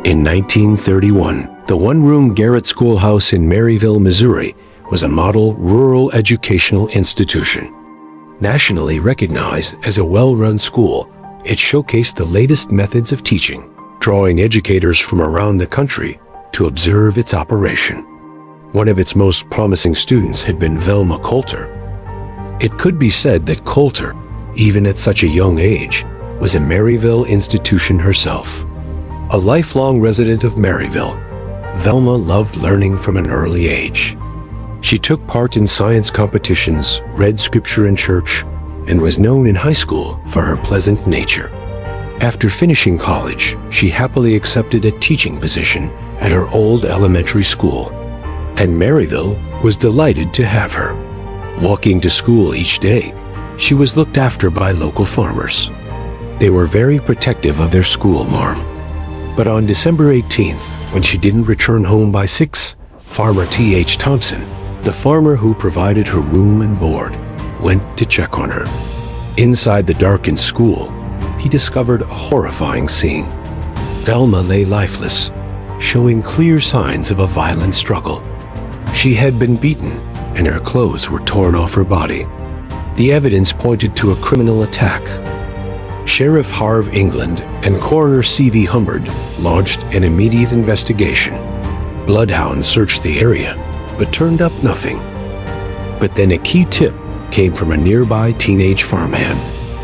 In 1931, the one-room Garrett schoolhouse in Maryville, Missouri, was a model rural educational institution. Nationally recognized as a well-run school, it showcased the latest methods of teaching, drawing educators from around the country to observe its operation. One of its most promising students had been Velma Colter. It could be said that Colter, even at such a young age, was a Maryville institution herself. A lifelong resident of Maryville, Velma loved learning from an early age. She took part in science competitions, read scripture in church, and was known in high school for her pleasant nature. After finishing college, she happily accepted a teaching position at her old elementary school, and Maryville was delighted to have her. Walking to school each day, she was looked after by local farmers. They were very protective of their school marm. But on December 18th, when she didn't return home by 6, Farmer T.H. Thompson, the farmer who provided her room and board, went to check on her. Inside the darkened school, he discovered a horrifying scene. Velma lay lifeless, showing clear signs of a violent struggle. She had been beaten, and her clothes were torn off her body. The evidence pointed to a criminal attack. Sheriff Harv England and Coroner C.V. Humbard launched an immediate investigation. Bloodhounds searched the area, but turned up nothing. But then a key tip came from a nearby teenage farmhand.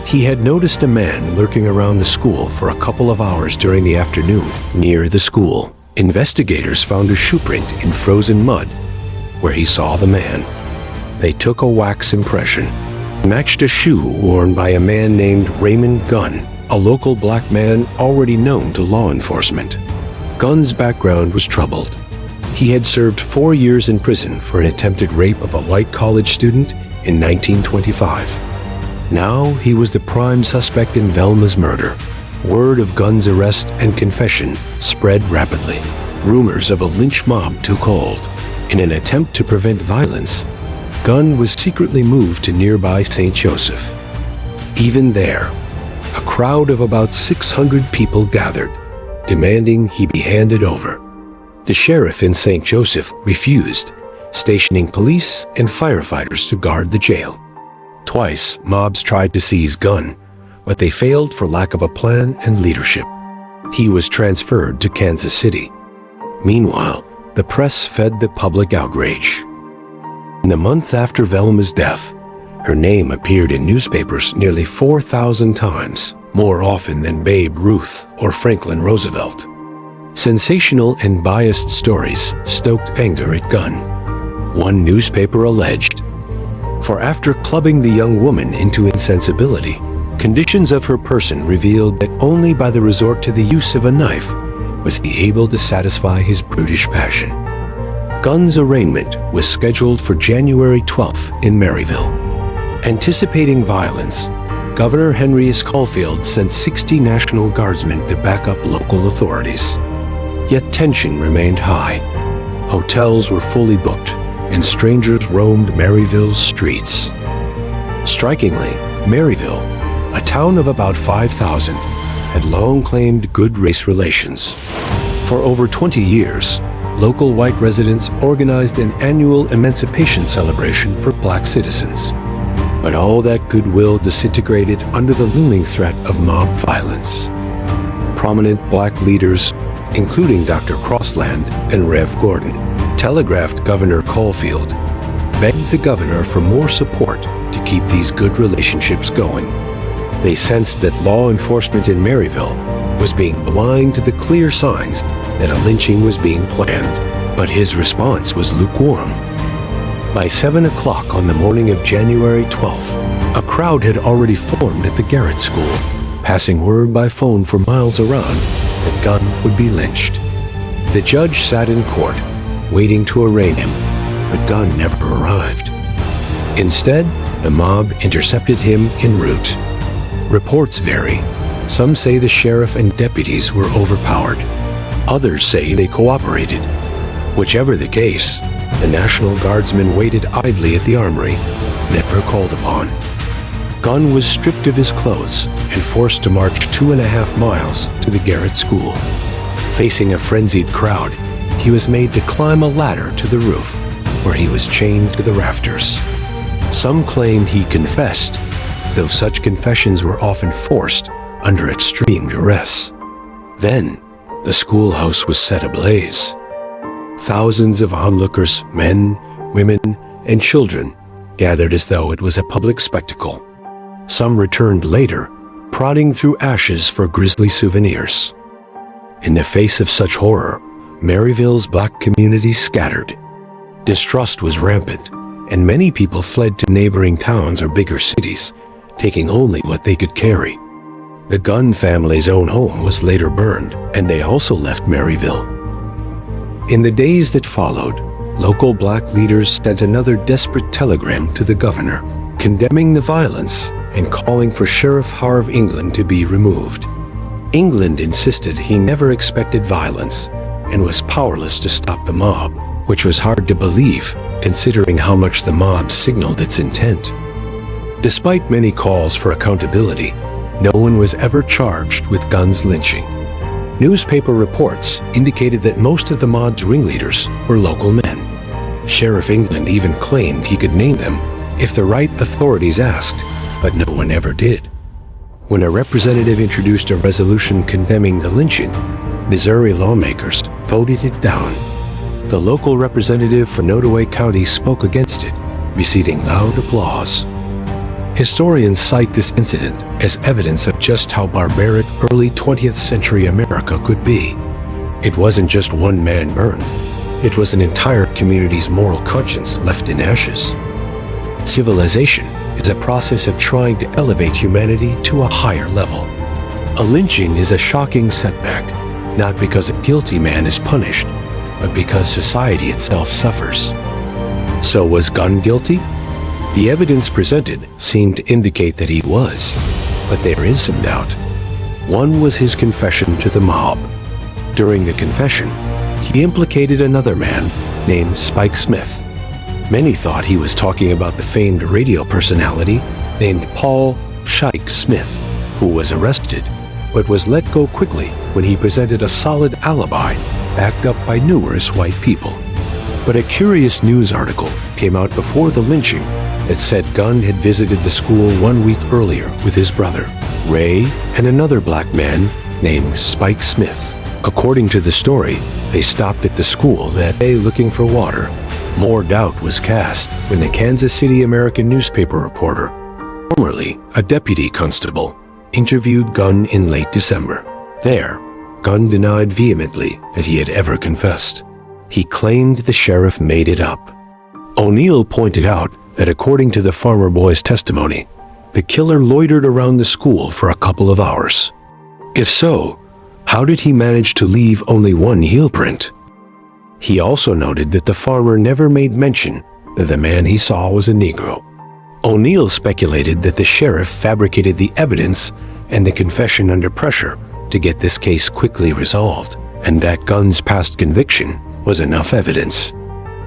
He had noticed a man lurking around the school for a couple of hours during the afternoon near the school. Investigators found a shoe print in frozen mud where he saw the man. They took a wax impression, matched a shoe worn by a man named Raymond Gunn, a local black man already known to law enforcement. Gunn's background was troubled. He had served 4 years in prison for an attempted rape of a white college student in 1925. Now he was the prime suspect in Velma's murder. Word of Gunn's arrest and confession spread rapidly. Rumors of a lynch mob took hold. In an attempt to prevent violence, Gunn was secretly moved to nearby St. Joseph. Even there, a crowd of about 600 people gathered, demanding he be handed over. The sheriff in St. Joseph refused, stationing police and firefighters to guard the jail. Twice, mobs tried to seize Gunn, but they failed for lack of a plan and leadership. He was transferred to Kansas City. Meanwhile, the press fed the public outrage. In the month after Velma's death, her name appeared in newspapers nearly 4,000 times, more often than Babe Ruth or Franklin Roosevelt. Sensational and biased stories stoked anger at Gunn. One newspaper alleged, for after clubbing the young woman into insensibility, conditions of her person revealed that only by the resort to the use of a knife was he able to satisfy his brutish passion. Gunn's arraignment was scheduled for January 12th in Maryville. Anticipating violence, Governor Henry S. Caulfield sent 60 National Guardsmen to back up local authorities. Yet tension remained high. Hotels were fully booked, and strangers roamed Maryville's streets. Strikingly, Maryville, a town of about 5,000, had long claimed good race relations. For over 20 years, local white residents organized an annual emancipation celebration for black citizens. But all that goodwill disintegrated under the looming threat of mob violence. Prominent black leaders, including Dr. Crossland and Rev. Gordon, telegraphed Governor Caulfield, begged the governor for more support to keep these good relationships going. They sensed that law enforcement in Maryville was being blind to the clear signs that a lynching was being planned, but his response was lukewarm. By 7 o'clock on the morning of January 12th, a crowd had already formed at the Garrett School, passing word by phone for miles around that Gunn would be lynched. The judge sat in court, waiting to arraign him, but Gunn never arrived. Instead, the mob intercepted him en route. Reports vary. Some say the sheriff and deputies were overpowered. Others say they cooperated. Whichever the case, the National Guardsmen waited idly at the armory, never called upon. Gunn was stripped of his clothes and forced to march 2.5 miles to the Garrett School. Facing a frenzied crowd, he was made to climb a ladder to the roof, where he was chained to the rafters. Some claim he confessed, though such confessions were often forced under extreme duress. Then, the schoolhouse was set ablaze. Thousands of onlookers, men, women, and children, gathered as though it was a public spectacle. Some returned later, prodding through ashes for grisly souvenirs. In the face of such horror, Maryville's black community scattered. Distrust was rampant, and many people fled to neighboring towns or bigger cities, taking only what they could carry. The Gunn family's own home was later burned, and they also left Maryville. In the days that followed, local black leaders sent another desperate telegram to the governor, condemning the violence and calling for Sheriff Harv England to be removed. England insisted he never expected violence and was powerless to stop the mob, which was hard to believe considering how much the mob signaled its intent. Despite many calls for accountability, no one was ever charged with Gunn's lynching. Newspaper reports indicated that most of the mob's ringleaders were local men. Sheriff England even claimed he could name them if the right authorities asked, but no one ever did. When a representative introduced a resolution condemning the lynching, Missouri lawmakers voted it down. The local representative for Nodaway County spoke against it, receiving loud applause. Historians cite this incident as evidence of just how barbaric early 20th century America could be. It wasn't just one man burned. It was an entire community's moral conscience left in ashes. Civilization is a process of trying to elevate humanity to a higher level. A lynching is a shocking setback, not because a guilty man is punished, but because society itself suffers. So was Gunn guilty? The evidence presented seemed to indicate that he was, but there is some doubt. One was his confession to the mob. During the confession, he implicated another man named Spike Smith. Many thought he was talking about the famed radio personality named Paul Shike Smith, who was arrested, but was let go quickly when he presented a solid alibi backed up by numerous white people. But a curious news article came out before the lynching that said Gunn had visited the school 1 week earlier with his brother, Ray, and another black man named Spike Smith. According to the story, they stopped at the school that day looking for water. More doubt was cast when the Kansas City American newspaper reporter, formerly a deputy constable, interviewed Gunn in late December. There, Gunn denied vehemently that he had ever confessed. He claimed the sheriff made it up. O'Neill pointed out that according to the farmer boy's testimony, the killer loitered around the school for a couple of hours. If so, how did he manage to leave only one heel print? He also noted that the farmer never made mention that the man he saw was a Negro. O'Neill speculated that the sheriff fabricated the evidence and the confession under pressure to get this case quickly resolved, and that Gunn's past conviction was enough evidence.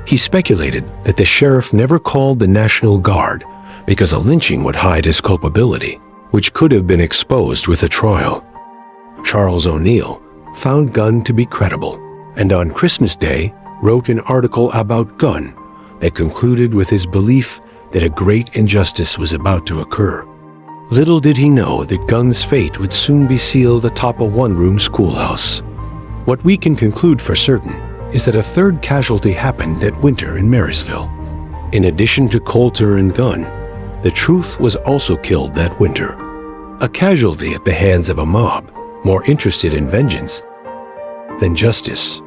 He speculated that the sheriff never called the National Guard because a lynching would hide his culpability, which could have been exposed with a trial. Charles O'Neill found Gunn to be credible, and on Christmas Day wrote an article about Gunn that concluded with his belief that a great injustice was about to occur. Little did he know that Gunn's fate would soon be sealed atop a one-room schoolhouse. What we can conclude for certain is that a third casualty happened that winter in Marysville. In addition to Colter and Gunn, the truth was also killed that winter. A casualty at the hands of a mob more interested in vengeance than justice.